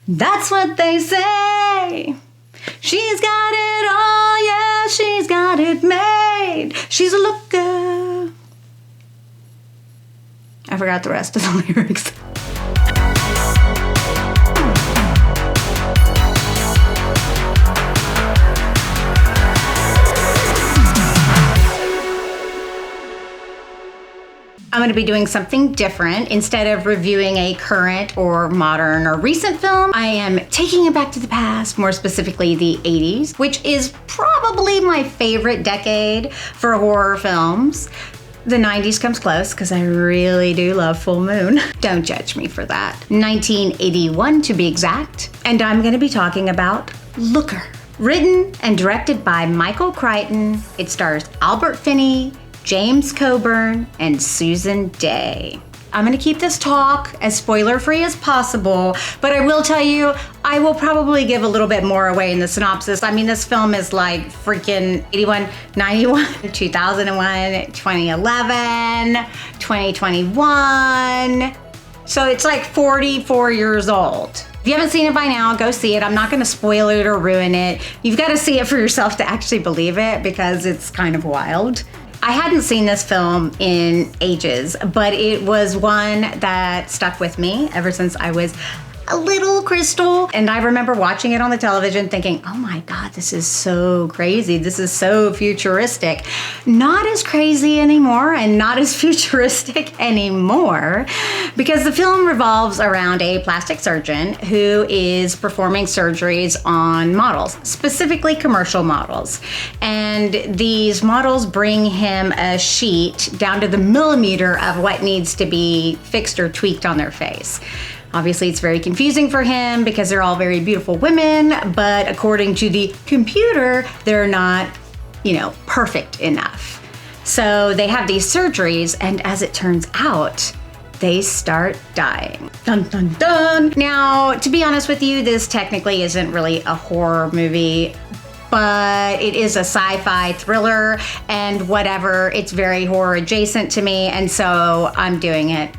That's what they say. She's got it all, yeah, she's got it made. She's a looker. I forgot the rest of the lyrics. I'm going to be doing something different. Instead of reviewing a current or modern or recent film, I am taking it back to the past, more specifically the 80s, which is probably my favorite decade for horror films. The 90s comes close because I really do love Full Moon. Don't judge me for that. 1981 to be exact. And I'm going to be talking about Looker. Written and directed by Michael Crichton, it stars Albert Finney, James Coburn, and Susan Day. I'm gonna keep this talk as spoiler-free as possible, but I will tell you, I will probably give a little bit more away in the synopsis. I mean, this film is like freaking 81, 91, 2001, 2011, 2021. So it's like 44 years old. If you haven't seen it by now, go see it. I'm not gonna spoil it or ruin it. You've gotta see it for yourself to actually believe it because it's kind of wild. I hadn't seen this film in ages, but it was one that stuck with me ever since I was a little Crystal. And I remember watching it on the television thinking, oh my God, this is so crazy. This is so futuristic. Not as crazy anymore and not as futuristic anymore because the film revolves around a plastic surgeon who is performing surgeries on models, specifically commercial models. And these models bring him a sheet down to the millimeter of what needs to be fixed or tweaked on their face. Obviously, it's very confusing for him because they're all very beautiful women, but according to the computer, they're not, perfect enough. So they have these surgeries, and as it turns out, they start dying. Dun, dun, dun. Now, to be honest with you, this technically isn't really a horror movie, but it is a sci-fi thriller and whatever. It's very horror adjacent to me, and so I'm doing it.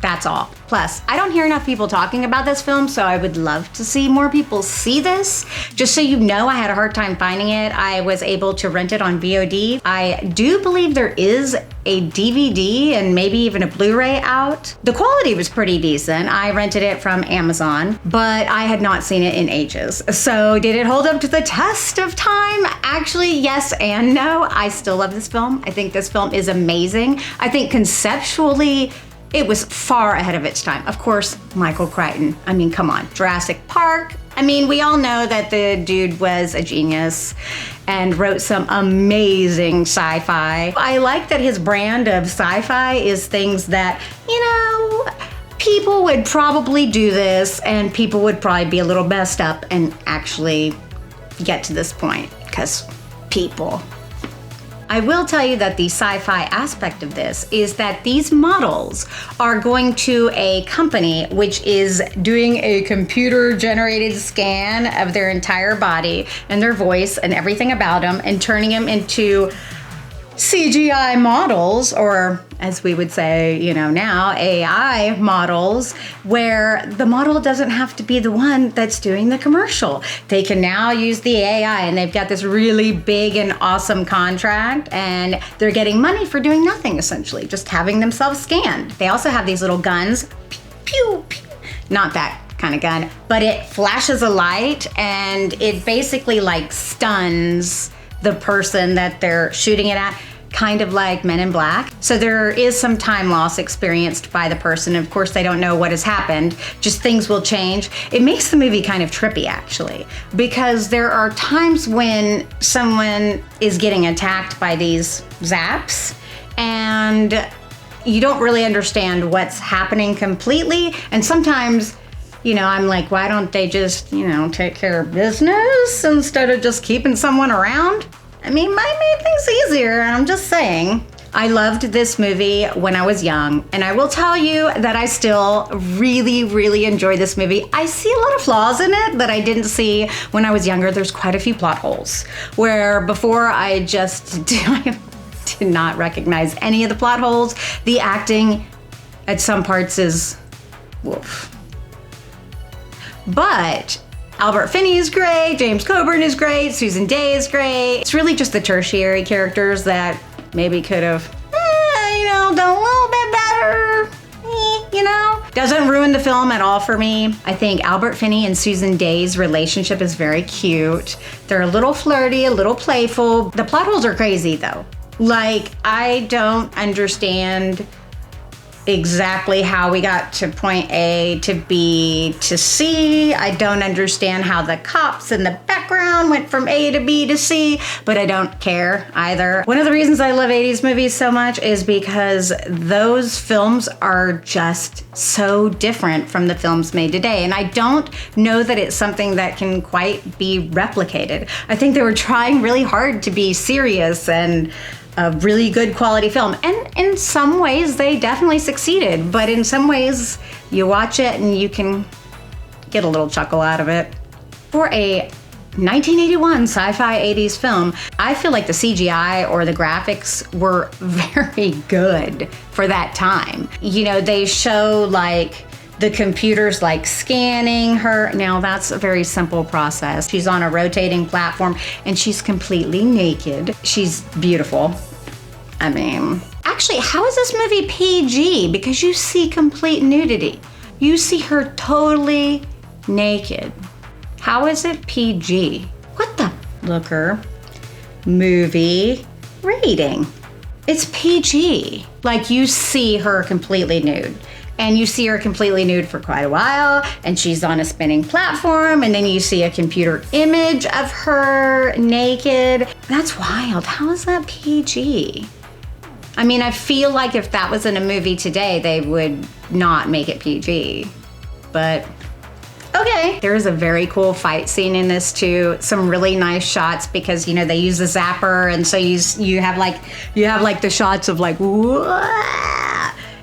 That's all. Plus, I don't hear enough people talking about this film, so I would love to see more people see this. Just so you know, I had a hard time finding it. I was able to rent it on VOD. I do believe there is a DVD and maybe even a Blu-ray out. The quality was pretty decent. I rented it from Amazon, but I had not seen it in ages. So did it hold up to the test of time? Actually, yes and no. I still love this film. I think this film is amazing. I think conceptually, it was far ahead of its time. Of course, Michael Crichton. I mean, come on, Jurassic Park. I mean, we all know that the dude was a genius and wrote some amazing sci-fi. I like that his brand of sci-fi is things that, people would probably do this and people would probably be a little messed up and actually get to this point because people. I will tell you that the sci-fi aspect of this is that these models are going to a company which is doing a computer-generated scan of their entire body and their voice and everything about them and turning them into CGI models, or as we would say, now, AI models, where the model doesn't have to be the one that's doing the commercial. They can now use the AI, and they've got this really big and awesome contract, and they're getting money for doing nothing, essentially, just having themselves scanned. They also have these little guns, pew, pew, not that kind of gun, but it flashes a light, and it basically stuns the person that they're shooting it at, kind of like Men in Black. So there is some time loss experienced by the person. Of course, they don't know what has happened, just things will change. It makes the movie kind of trippy, actually, because there are times when someone is getting attacked by these zaps and you don't really understand what's happening completely. And sometimes, I'm like, why don't they just, take care of business instead of just keeping someone around? I mean, might make things easier, I'm just saying. I loved this movie when I was young, and I will tell you that I still really, really enjoy this movie. I see a lot of flaws in it that I didn't see when I was younger. There's quite a few plot holes, where before I just did not recognize any of the plot holes. The acting at some parts is woof. But Albert Finney is great, James Coburn is great, Susan Day is great. It's really just the tertiary characters that maybe could have, done a little bit better. Doesn't ruin the film at all for me. I think Albert Finney and Susan Day's relationship is very cute. They're a little flirty, a little playful. The plot holes are crazy though. Like, I don't understand exactly how we got to point A to B to C. I don't understand how the cops in the background went from A to B to C, but I don't care either. One of the reasons I love 80s movies so much is because those films are just so different from the films made today. And I don't know that it's something that can quite be replicated. I think they were trying really hard to be serious and a really good quality film. And in some ways they definitely succeeded, but in some ways you watch it and you can get a little chuckle out of it. For a 1981 sci-fi 80s film, I feel like the CGI or the graphics were very good for that time. They show like the computer's like scanning her. Now that's a very simple process. She's on a rotating platform and she's completely naked. She's beautiful. I mean, actually, how is this movie PG? Because you see complete nudity. You see her totally naked. How is it PG? What the Looker movie rating? It's PG. Like, you see her completely nude. And you see her completely nude for quite a while, and she's on a spinning platform, and then you see a computer image of her naked. That's wild. How is that PG? I mean, I feel like if that was in a movie today, they would not make it PG. But okay. There is a very cool fight scene in this too. Some really nice shots because they use the zapper, and so you have like the shots of like, whoa.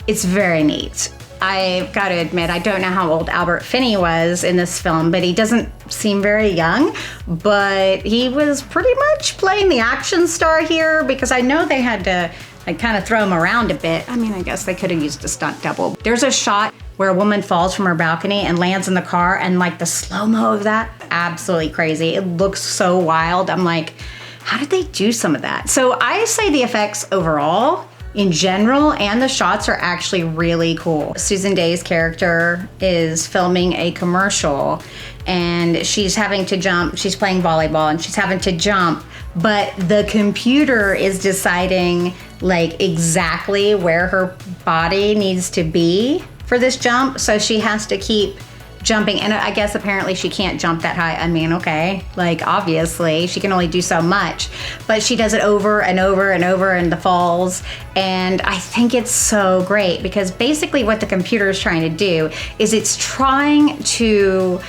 It's very neat. I've got to admit, I don't know how old Albert Finney was in this film, but he doesn't seem very young, but he was pretty much playing the action star here because I know they had to kind of throw him around a bit. I mean, I guess they could have used a stunt double. There's a shot where a woman falls from her balcony and lands in the car, and like the slow-mo of that, absolutely crazy. It looks so wild. I'm like, how did they do some of that? So I say the effects overall in general and the shots are actually really cool. Susan Day's character is filming a commercial and she's having to jump. She's playing volleyball and she's having to jump, but the computer is deciding like exactly where her body needs to be for this jump. So she has to keep jumping, and I guess apparently she can't jump that high. I mean, okay, like obviously she can only do so much, but she does it over and over and over in the falls, and I think it's so great because basically what the computer is trying to do is it's trying to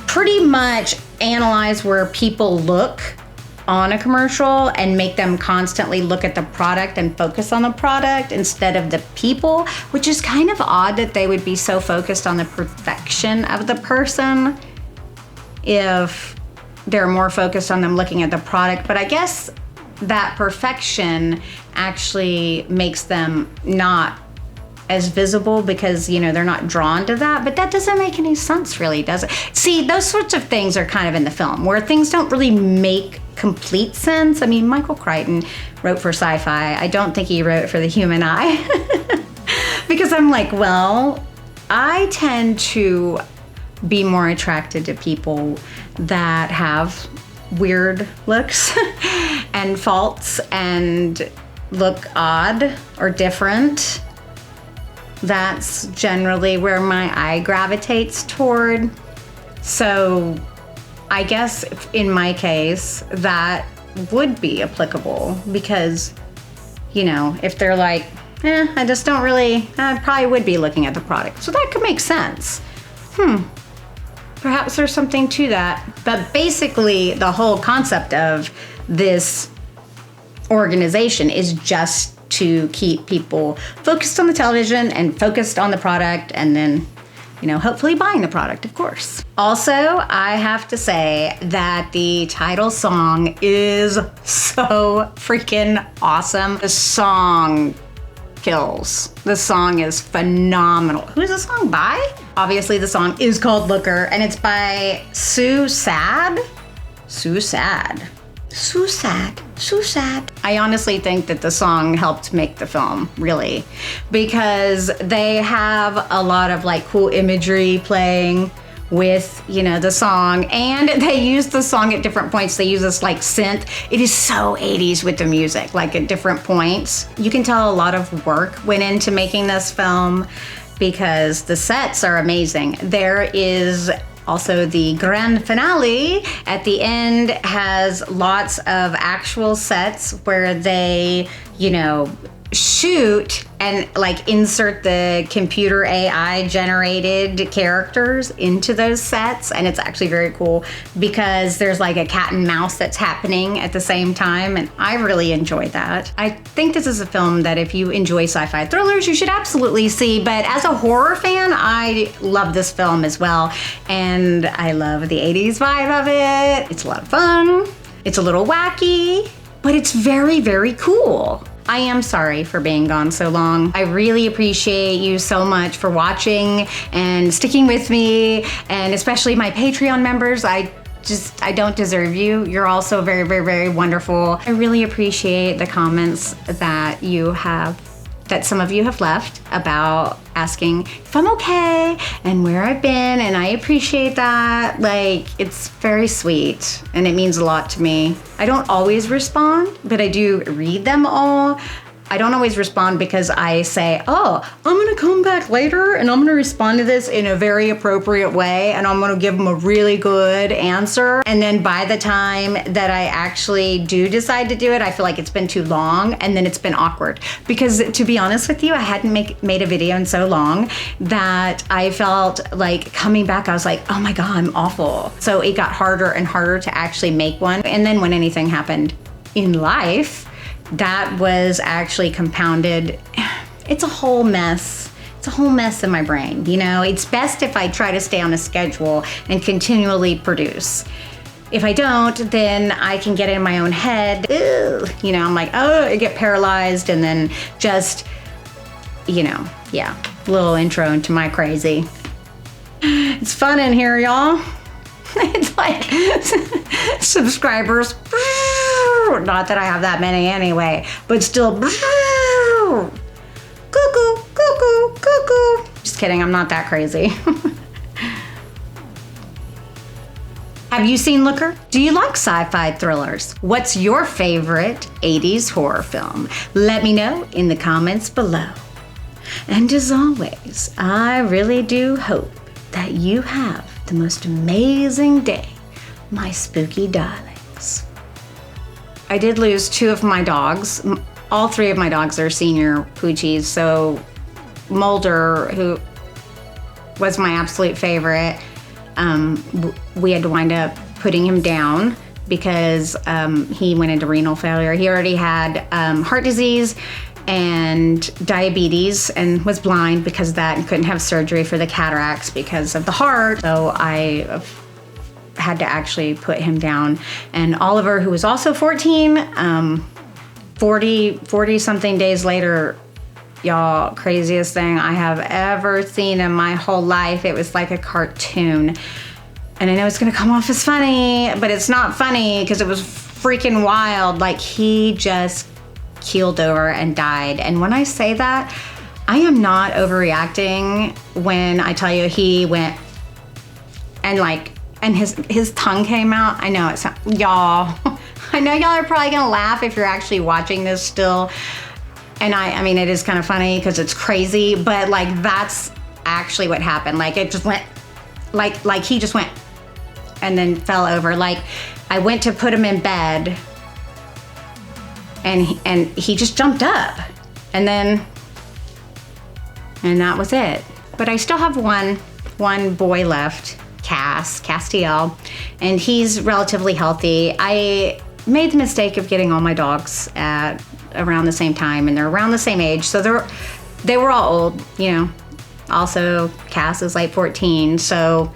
pretty much analyze where people look on a commercial and make them constantly look at the product and focus on the product instead of the people, which is kind of odd that they would be so focused on the perfection of the person if they're more focused on them looking at the product. But I guess that perfection actually makes them not as visible because, they're not drawn to that. But that doesn't make any sense really, does it? See, those sorts of things are kind of in the film where things don't really make complete sense. I mean, Michael Crichton wrote for Sci-fi. I don't think he wrote for the human eye because I'm like, well, I tend to be more attracted to people that have weird looks and faults and look odd or different. That's generally where my eye gravitates toward. So I guess in my case, that would be applicable because, if they're like, I just don't really, I probably would be looking at the product. So that could make sense. Perhaps there's something to that. But basically, the whole concept of this organization is just to keep people focused on the television and focused on the product, and then hopefully buying the product, of course. Also, I have to say that the title song is so freaking awesome. The song kills. The song is phenomenal. Who's the song by? Obviously, the song is called Looker, and it's by Sue Sad. Sue Sad. Sue Sad. Sue Sad. I honestly think that the song helped make the film, really, because they have a lot of like cool imagery playing with, you know, the song, and they use the song at different points. They use this like synth. It is so 80s with the music, like at different points. You can tell a lot of work went into making this film because the sets are amazing. There is also the grand finale at the end has lots of actual sets where they, you know, shoot and like insert the computer AI generated characters into those sets, and it's actually very cool because there's like a cat and mouse that's happening at the same time, and I really enjoy that. I think this is a film that if you enjoy sci-fi thrillers, you should absolutely see, but as a horror fan, I love this film as well, and I love the 80s vibe of it. It's a lot of fun, it's a little wacky, but it's very, very cool. I am sorry for being gone so long. I really appreciate you so much for watching and sticking with me, and especially my Patreon members. I don't deserve you. You're all so very, very, very wonderful. I really appreciate the comments that some of you have left about asking if I'm okay and where I've been, and I appreciate that. Like, it's very sweet and it means a lot to me. I don't always respond, but I do read them all. I don't always respond because I say, oh, I'm gonna come back later and I'm gonna respond to this in a very appropriate way, and I'm gonna give them a really good answer. And then by the time that I actually do decide to do it, I feel like it's been too long, and then it's been awkward. Because to be honest with you, I hadn't made a video in so long that I felt like coming back, I was like, oh my God, I'm awful. So it got harder and harder to actually make one. And then when anything happened in life, that was actually compounded. It's a whole mess. It's a whole mess in my brain. You know, it's best if I try to stay on a schedule and continually produce. If I don't, then I can get in my own head. Ugh. You know, I'm like, oh, I get paralyzed, and then just, you know, yeah, little intro into my crazy. It's fun in here, y'all. It's like subscribers. Not that I have that many anyway, but still. Cuckoo, cuckoo, cuckoo. Just kidding, I'm not that crazy. Have you seen Looker? Do you like sci-fi thrillers? What's your favorite 80s horror film? Let me know in the comments below. And as always, I really do hope that you have the most amazing day, my spooky darlings. I did lose 2 of my dogs. All 3 of my dogs are senior poochies, so Mulder, who was my absolute favorite, we had to wind up putting him down because he went into renal failure. He already had heart disease and diabetes and was blind because of that, and couldn't have surgery for the cataracts because of the heart. So I had to actually put him down. And Oliver, who was also 14, 40 something days later, y'all, craziest thing I have ever seen in my whole life. It was like a cartoon. And I know it's gonna come off as funny, but it's not funny because it was freaking wild. Like, he just keeled over and died. And when I say that, I am not overreacting when I tell you he went and his tongue came out. I know it's y'all. I know y'all are probably gonna laugh if you're actually watching this still. And I mean, it is kind of funny because it's crazy, but like, that's actually what happened. Like, it just went, like he just went and then fell over. Like, I went to put him in bed, and he just jumped up, and that was it. But I still have one boy left, Castiel, and he's relatively healthy. I made the mistake of getting all my dogs at around the same time, and they're around the same age, so they were all old, you know. Also, Cass is like 14, so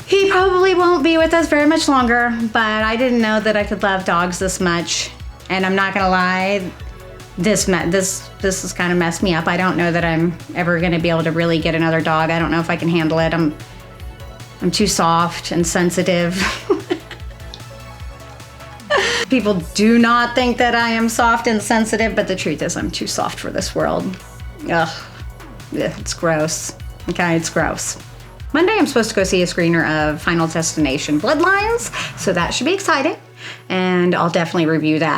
he probably won't be with us very much longer, but I didn't know that I could love dogs this much. And I'm not gonna lie, this This has kind of messed me up. I don't know that I'm ever going to be able to really get another dog. I don't know if I can handle it. I'm too soft and sensitive. People do not think that I am soft and sensitive, but the truth is I'm too soft for this world. Ugh, it's gross. Okay, it's gross. Monday, I'm supposed to go see a screener of Final Destination Bloodlines, so that should be exciting, and I'll definitely review that.